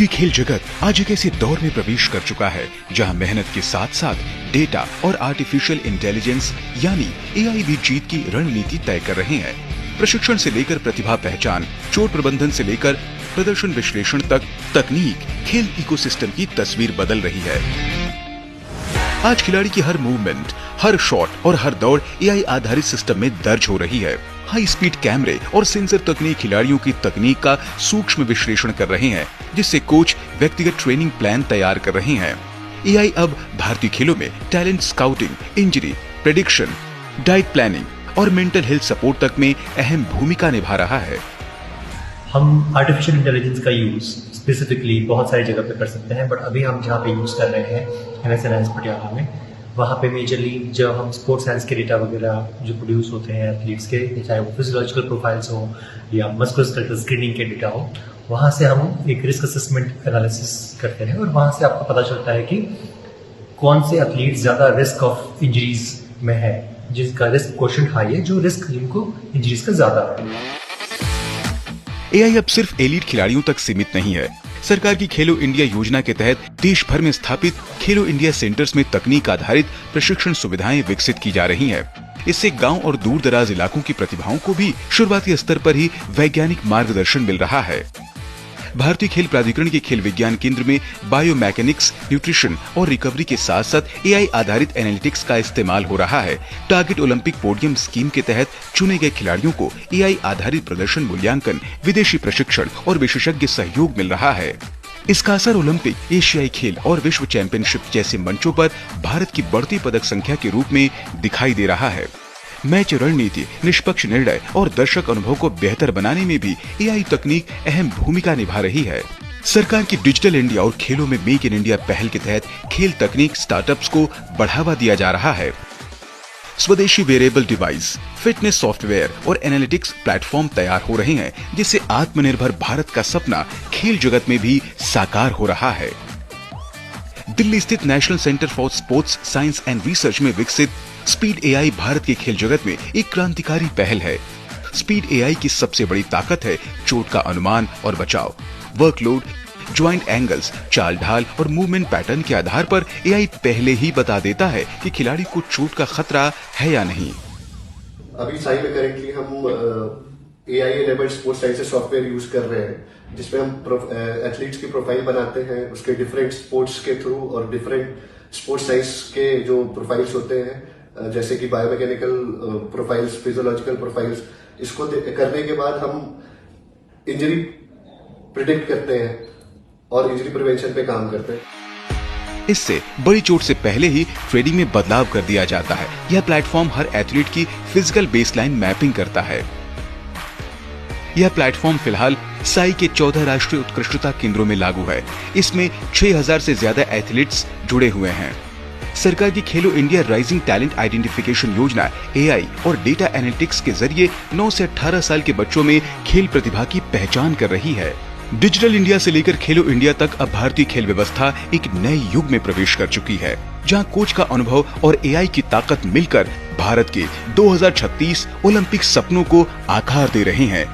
क्योंकि खेल जगत आज एक ऐसे दौर में प्रवेश कर चुका है जहां मेहनत के साथ साथ डेटा और आर्टिफिशियल इंटेलिजेंस यानी एआई भी जीत की रणनीति तय कर रहे हैं। प्रशिक्षण से लेकर प्रतिभा पहचान, चोट प्रबंधन से लेकर प्रदर्शन विश्लेषण तक तकनीक खेल इकोसिस्टम की तस्वीर बदल रही है। आज खिलाड़ी की हर मूवमेंट, हर शॉट और हर दौड़ एआई आधारित सिस्टम में दर्ज हो रही है। हाई स्पीड कैमरे और सेंसर तकनीक खिलाड़ियों की तकनीक का सूक्ष्म विश्लेषण कर रहे हैं, जिससे कोच व्यक्तिगत ट्रेनिंग प्लान तैयार कर रहे हैं। एआई अब भारतीय खेलों में talent scouting, injury prediction, diet planning और मेंटल हेल्थ सपोर्ट तक में अहम भूमिका निभा रहा है। हम आर्टिफिशियल इंटेलिजेंस का यूज स्पेसिफिकली बहुत सारी जगह पे कर सकते हैं, बट अभी हम जहाँ पे यूज कर रहे हैं NSNS पटियाला में, वहाँ पे मेजरली जब हम स्पोर्ट्स साइंस के डेटा वगैरह जो प्रोड्यूस होते हैं एथलीट्स के, चाहे वो फिजियोलॉजिकल प्रोफाइल्स हो या मस्कुलोस्केलेटल स्क्रीनिंग के डेटा हो, वहाँ से हम एक रिस्क असेसमेंट एनालिसिस करते हैं और वहाँ से आपको पता चलता है कि कौन से एथलीट ज़्यादा रिस्क ऑफ इंजरीज में है, जिसका रिस्क कोशेंट हाई है, जो रिस्क जिनको इंजरीज का ज़्यादा है। एआई अब सिर्फ एलीट खिलाड़ियों तक सीमित नहीं है। सरकार की खेलो इंडिया योजना के तहत देश भर में स्थापित खेलो इंडिया सेंटर्स में तकनीक आधारित प्रशिक्षण सुविधाएं विकसित की जा रही हैं। इससे गांव और दूर दराज इलाकों की प्रतिभाओं को भी शुरुआती स्तर पर ही वैज्ञानिक मार्गदर्शन मिल रहा है। भारतीय खेल प्राधिकरण के खेल विज्ञान केंद्र में बायोमैकेनिक्स, न्यूट्रिशन और रिकवरी के साथ साथ एआई आधारित एनालिटिक्स का इस्तेमाल हो रहा है। टारगेट ओलंपिक पोडियम स्कीम के तहत चुने गए खिलाड़ियों को एआई आधारित प्रदर्शन मूल्यांकन, विदेशी प्रशिक्षण और विशेषज्ञ सहयोग मिल रहा है। इसका असर ओलंपिक, एशियाई खेल और विश्व चैंपियनशिप जैसे मंचों पर भारत की बढ़ती पदक संख्या के रूप में दिखाई दे रहा है। मैच रणनीति, निष्पक्ष निर्णय और दर्शक अनुभव को बेहतर बनाने में भी एआई तकनीक अहम भूमिका निभा रही है। सरकार की डिजिटल इंडिया और खेलों में मेक इन इंडिया पहल के तहत खेल तकनीक स्टार्टअप्स को बढ़ावा दिया जा रहा है। स्वदेशी वेरेबल डिवाइस, फिटनेस सॉफ्टवेयर और एनालिटिक्स प्लेटफॉर्म तैयार हो रहे हैं, जिससे आत्मनिर्भर भारत का सपना खेल जगत में भी साकार हो रहा है। दिल्ली स्थित national centre for sports science and research में विकसित स्पीड एआई भारत के खेल जगत में एक क्रांतिकारी पहल है। स्पीड एआई की सबसे बड़ी ताकत है चोट का अनुमान और बचाव। वर्कलोड, ज्वाइंट एंगल्स, चाल ढाल और मूवमेंट पैटर्न के आधार पर एआई पहले ही बता देता है कि खिलाड़ी को चोट का खतरा है या नहीं। अभी साई में करेंटली हम AI enabled sports science software use कर रहे हैं, जिसमें हम एथलीट्स की प्रोफाइल बनाते हैं, उसके डिफरेंट स्पोर्ट्स के थ्रू और डिफरेंट स्पोर्ट्स साइंस के जो प्रोफाइल्स होते हैं, जैसे कि बायोमैकेनिकल प्रोफाइल्स, फिजियोलॉजिकल प्रोफाइल्स, इसको करने के बाद हम इंजरी प्रिडिक्ट करते हैं और इंजरी प्रिवेंशन पे काम करते हैं। इससे बड़ी चोट से पहले ही ट्रेनिंग में बदलाव कर दिया जाता है। यह प्लेटफॉर्म हर एथलीट की फिजिकल बेसलाइन मैपिंग करता है। यह प्लेटफॉर्म फिलहाल साई के 14 राष्ट्रीय उत्कृष्टता केंद्रों में लागू है। इसमें 6000 से ज्यादा एथलीट्स जुड़े हुए हैं। सरकार की खेलो इंडिया राइजिंग टैलेंट आइडेंटिफिकेशन योजना एआई और डेटा एनालिटिक्स के जरिए 9 से 18 साल के बच्चों में खेल प्रतिभा की पहचान कर रही है। डिजिटल इंडिया से लेकर खेलो इंडिया तक अब भारतीय खेल व्यवस्था एक नए युग में प्रवेश कर चुकी है, जहां कोच का अनुभव और एआई की ताकत मिलकर भारत के 2036 ओलंपिक सपनों को आकार दे रहे हैं।